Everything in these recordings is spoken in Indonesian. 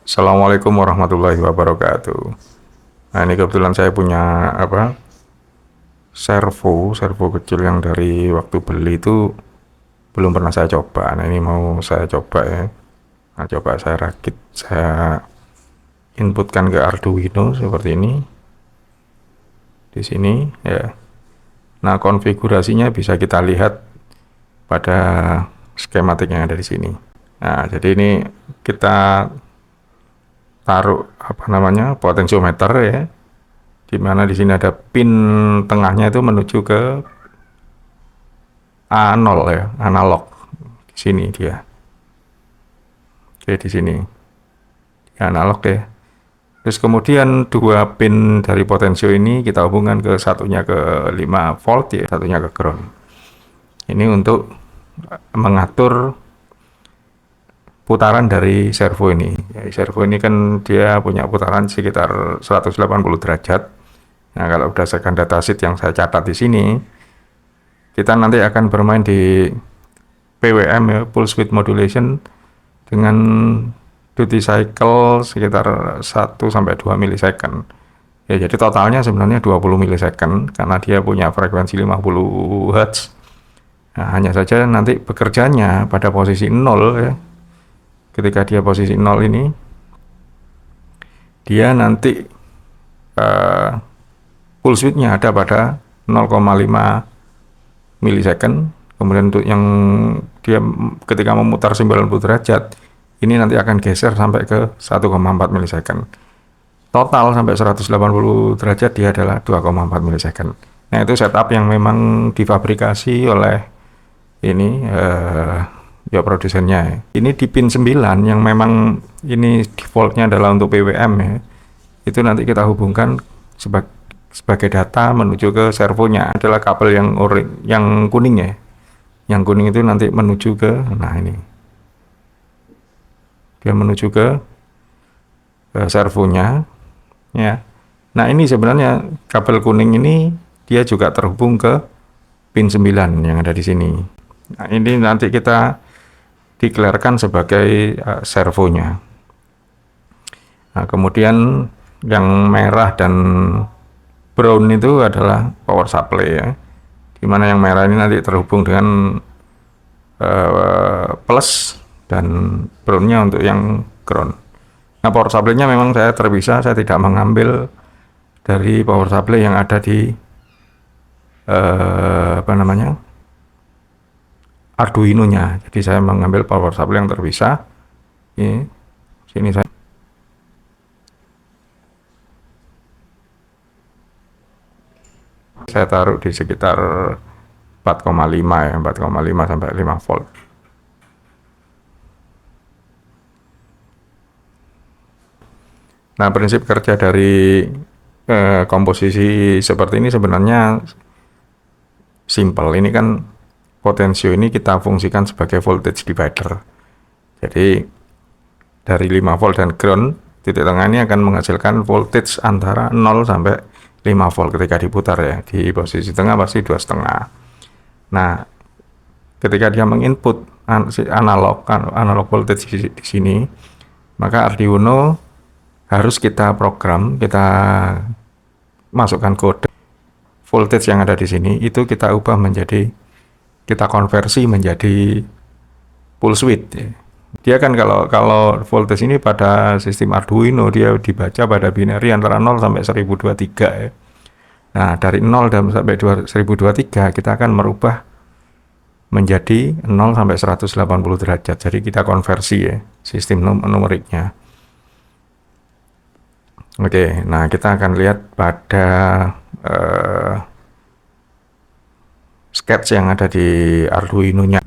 Assalamualaikum warahmatullahi wabarakatuh. Nah, ini kebetulan saya punya servo kecil yang dari waktu beli itu belum pernah saya coba. Nah, ini mau saya coba ya. Nah, coba saya rakit, saya inputkan ke Arduino seperti ini di sini ya. Nah, konfigurasinya bisa kita lihat pada skematik yang ada di sini. Nah, jadi ini kita taruh potensiometer ya, di mana di sini ada pin tengahnya itu menuju ke A0 ya, analog. Di sini dia. Oke, di sini. Analog ya. Terus kemudian dua pin dari potensio ini kita hubungkan ke satunya ke 5 volt ya, satunya ke ground. Ini untuk mengatur putaran dari servo ini. Ya, servo ini kan dia punya putaran sekitar 180 derajat. Nah, kalau berdasarkan datasheet yang saya catat di sini, kita nanti akan bermain di PWM ya, pulse width modulation, dengan duty cycle sekitar 1 sampai 2 milisecond. Ya, jadi totalnya sebenarnya 20 milisecond karena dia punya frekuensi 50 Hz. Nah, hanya saja nanti bekerjanya pada posisi 0 ya. Ketika dia posisi 0 ini, dia nanti pulse width-nya ada pada 0,5 milisecond. Kemudian untuk yang dia ketika memutar 90 derajat, ini nanti akan geser sampai ke 1,4 milisecond. Total sampai 180 derajat dia adalah 2,4 milisecond. Nah, itu setup yang memang difabrikasi oleh ini ya produsennya ya. Ini di pin 9 yang memang ini defaultnya adalah untuk PWM ya. Itu nanti kita hubungkan sebagai data menuju ke servonya. Adalah kabel yang kuning ya. Yang kuning itu nanti menuju ke, nah ini. Dia menuju ke servonya ya. Nah, ini sebenarnya kabel kuning ini dia juga terhubung ke pin 9 yang ada di sini. Nah, ini nanti kita declarekan sebagai servonya. Nah, kemudian yang merah dan brown itu adalah power supply ya. Dimana yang merah ini nanti terhubung dengan plus dan brownnya untuk yang ground. Nah, power supply-nya memang saya terpisah, saya tidak mengambil dari power supply yang ada di Arduino-nya. Jadi saya mengambil power supply yang terpisah. Ini sini saya taruh di sekitar 4,5 ya, 4,5 sampai 5 volt. Nah, prinsip kerja dari komposisi seperti ini sebenarnya simple. Ini kan potensio ini kita fungsikan sebagai voltage divider. Jadi dari 5 volt dan ground, titik tengah ini akan menghasilkan voltage antara 0 sampai 5 volt ketika diputar ya. Di posisi tengah pasti 2,5. Nah, ketika dia menginput analog voltage di sini, maka Arduino harus kita program, kita masukkan kode voltage yang ada di sini, itu kita ubah menjadi, kita konversi menjadi pulse width ya. Dia kan kalau voltage ini pada sistem Arduino dia dibaca pada binary antara 0 sampai 1023 ya. Nah, dari 0 dan sampai 1023 kita akan merubah menjadi 0 sampai 180 derajat. Jadi kita konversi ya sistem numeriknya. Oke, nah kita akan lihat pada sketch yang ada di Arduino-nya.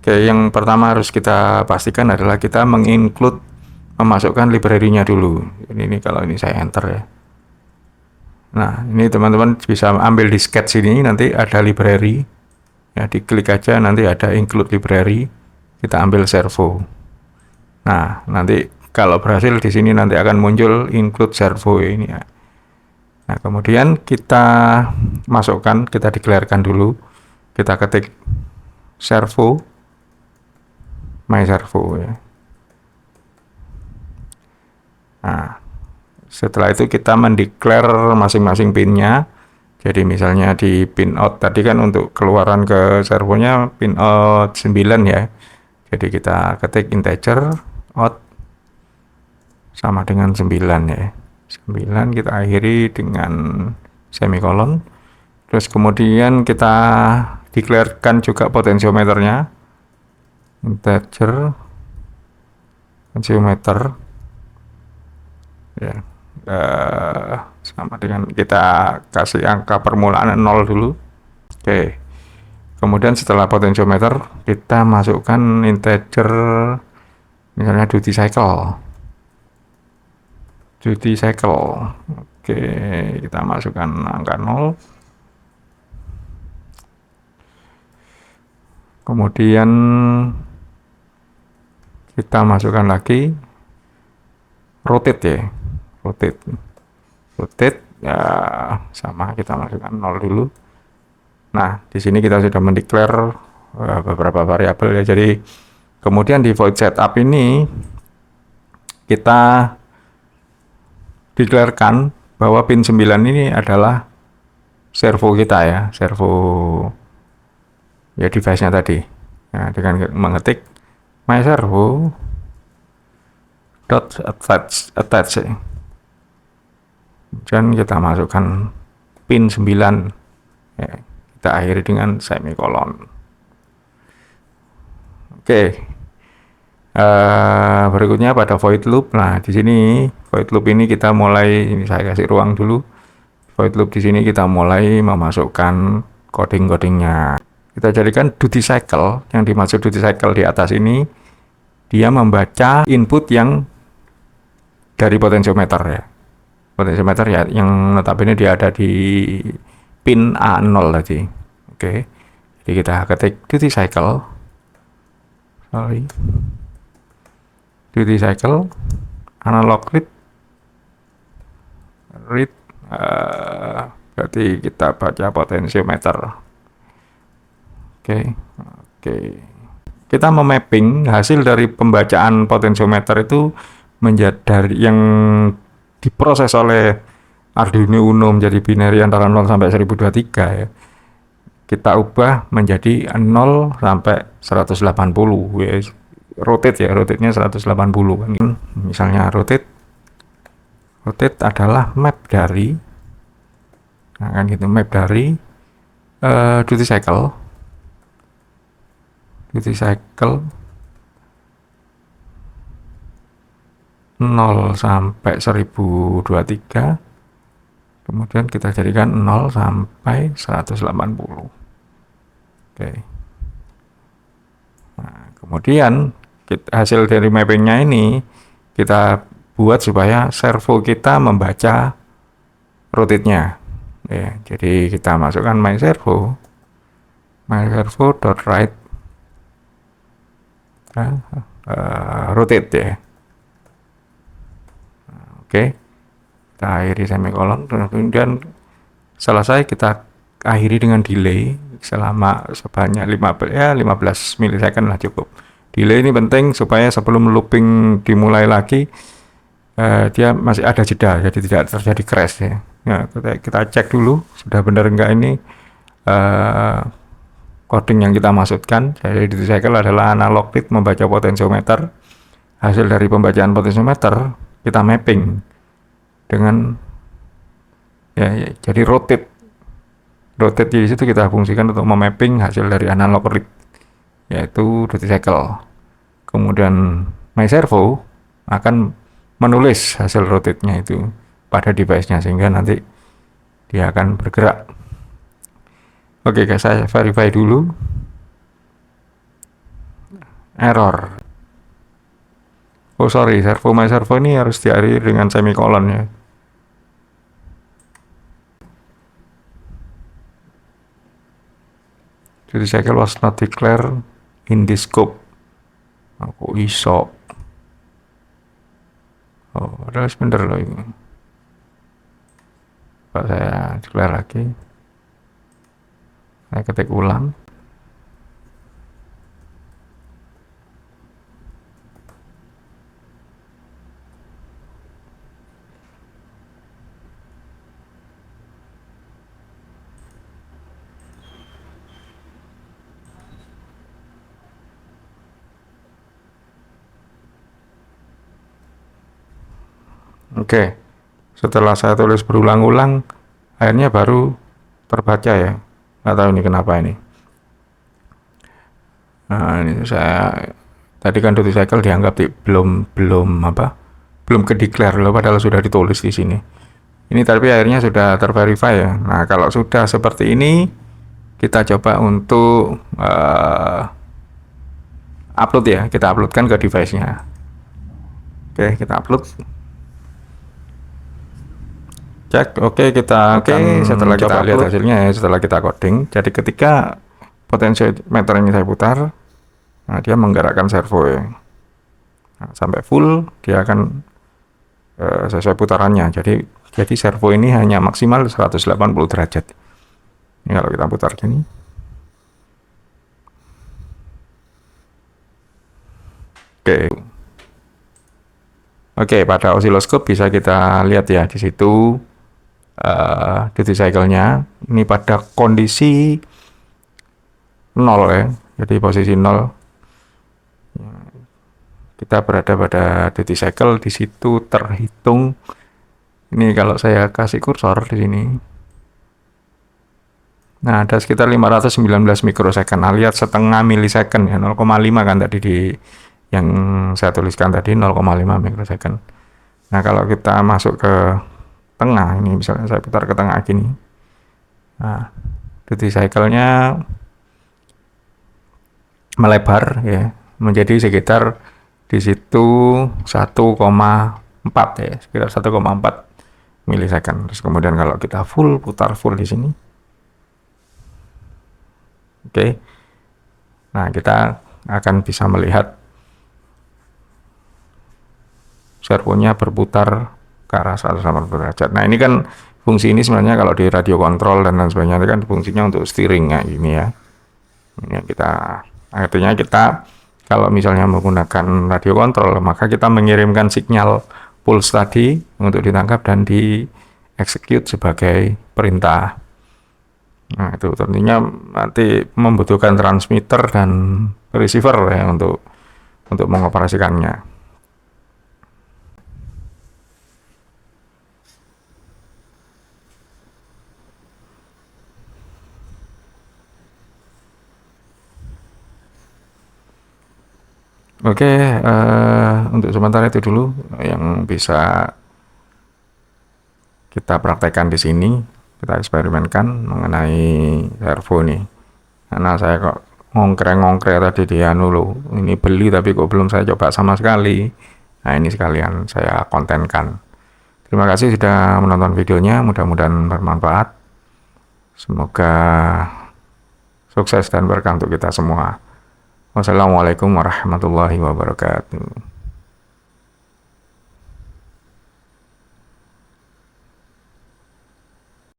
Oke, yang pertama harus kita pastikan adalah kita memasukkan library-nya dulu. Ini kalau ini saya enter ya. Nah, ini teman-teman bisa ambil di sketch ini, nanti ada library. Ya, diklik aja nanti ada include library. Kita ambil servo. Nah, nanti kalau berhasil di sini nanti akan muncul include servo ini ya. Nah, kemudian kita masukkan, kita declarekan dulu. Kita ketik servo, my servo ya. Nah, setelah itu kita mendeklar masing-masing pinnya. Jadi misalnya di pin out tadi kan untuk keluaran ke servonya pin out 9 ya. Jadi kita ketik integer out sama dengan 9 ya. 9 kita akhiri dengan semikolon. Terus kemudian kita declarekan juga potensiometernya. Integer potensiometer ya. Sama dengan kita kasih angka permulaan 0 dulu. Oke. Kemudian setelah potensiometer kita masukkan integer misalnya duty cycle. Oke, kita masukkan angka 0. Kemudian kita masukkan lagi rotate ya. Rotate ya sama, kita masukkan 0 dulu. Nah, di sini kita sudah mendeklar beberapa variabel ya. Jadi kemudian di void setup ini kita deklarkan bahwa pin 9 ini adalah servo kita ya, servo ya device-nya tadi. Nah, dengan mengetik my servo dot attach dan kita masukkan pin 9 ya, kita akhiri dengan semikolon. Oke. Berikutnya pada void loop. Nah, di sini void loop ini kita mulai, ini saya kasih ruang dulu. Void loop di sini kita mulai memasukkan coding-codingnya. Kita jadikan duty cycle. Yang dimaksud duty cycle di atas ini, dia membaca input yang dari potensiometer ya. Potensiometer ya, yang notabene dia ada di pin A0 tadi. Oke. Jadi kita ketik duty cycle. Duty cycle analog read berarti kita baca potensiometer. Oke. Kita memapping hasil dari pembacaan potensiometer itu menjadi yang diproses oleh Arduino Uno menjadi binary antara 0 sampai 1023 ya. Kita ubah menjadi 0 sampai 180 ya. Rotate-nya 180 kan. Misalnya rotate adalah map dari map dari duty cycle 0 sampai 1023, kemudian kita jadikan 0 sampai 180. Oke. Nah, kemudian hasil dari mappingnya ini kita buat supaya servo kita membaca rotate-nya. Ya, jadi kita masukkan my servo dot write rotate ya. Oke, kita akhiri semikolon, kemudian selesai kita akhiri dengan delay selama sebanyak 15 milisecond lah cukup. Delay ini penting supaya sebelum looping dimulai lagi dia masih ada jeda, jadi tidak terjadi crash ya. Nah, kita cek dulu sudah benar enggak ini coding yang kita maksudkan. Jadi duty cycle adalah analog read membaca potensiometer. Hasil dari pembacaan potensiometer kita mapping dengan ya, jadi rotate di situ kita fungsikan untuk memapping hasil dari analog read yaitu duty cycle. Kemudian my servo akan menulis hasil rotate-nya itu pada device-nya sehingga nanti dia akan bergerak. Oke guys, saya verify dulu. Error. Oh sorry, my servo ini harus diakhiri dengan semikolon ya. Duty cycle was not declared in this scope. Aku iso. Oh, padahal bener loh ini. Coba saya declare lagi. Saya ketik ulang. Oke, setelah saya tulis berulang-ulang, akhirnya baru terbaca ya. Nggak tahu ini kenapa ini. Nah, ini saya tadi kan duty cycle dianggap belum belum apa? Belum ke declare loh, padahal sudah ditulis di sini. Ini tapi akhirnya sudah terverify ya. Nah, kalau sudah seperti ini, kita coba untuk upload ya. Kita uploadkan ke device-nya. Oke, kita upload. Cek, oke kita akan setelah kita lihat hasilnya ya, setelah kita coding. Jadi ketika potensiometer ini saya putar, nah dia menggerakkan servo ya. Nah, sampai full dia akan sesuai putarannya. Jadi servo ini hanya maksimal 180 derajat. Ini kalau kita putar gini. Oke, pada osiloskop bisa kita lihat ya di situ duty cycle-nya. Ini pada kondisi 0 ya. Jadi posisi 0. Kita berada pada duty cycle, di situ terhitung. Ini kalau saya kasih kursor di sini. Nah, ada sekitar 519 mikrosecond. Nah, lihat setengah milisecond ya, 0,5 kan tadi di yang saya tuliskan tadi 0,5 mikrosecond. Nah, kalau kita masuk ke tengah, ini misalnya saya putar ke tengah gini. Nah, duty cycle-nya melebar ya, menjadi sekitar di situ 1,4 ya, sekitar 1,4 milisecond. Terus kemudian kalau kita putar full di sini. Oke. Nah, kita akan bisa melihat servonya berputar ke arah 180 derajat. Nah, ini kan fungsi ini sebenarnya kalau di radio kontrol dan lain sebagainya itu kan fungsinya untuk steering ya, ini ya. Ini artinya kita kalau misalnya menggunakan radio kontrol, maka kita mengirimkan sinyal pulse tadi untuk ditangkap dan di-execute sebagai perintah. Nah, itu tentunya nanti membutuhkan transmitter dan receiver ya untuk mengoperasikannya. Oke, untuk sementara itu dulu yang bisa kita praktekkan di sini, kita eksperimenkan mengenai servo nih. Karena saya kok ngongkrek tadi dia dulu, ini beli tapi kok belum saya coba sama sekali. Nah, ini sekalian saya kontenkan. Terima kasih sudah menonton videonya, mudah-mudahan bermanfaat. Semoga sukses dan berkah untuk kita semua. Wassalamualaikum warahmatullahi wabarakatuh.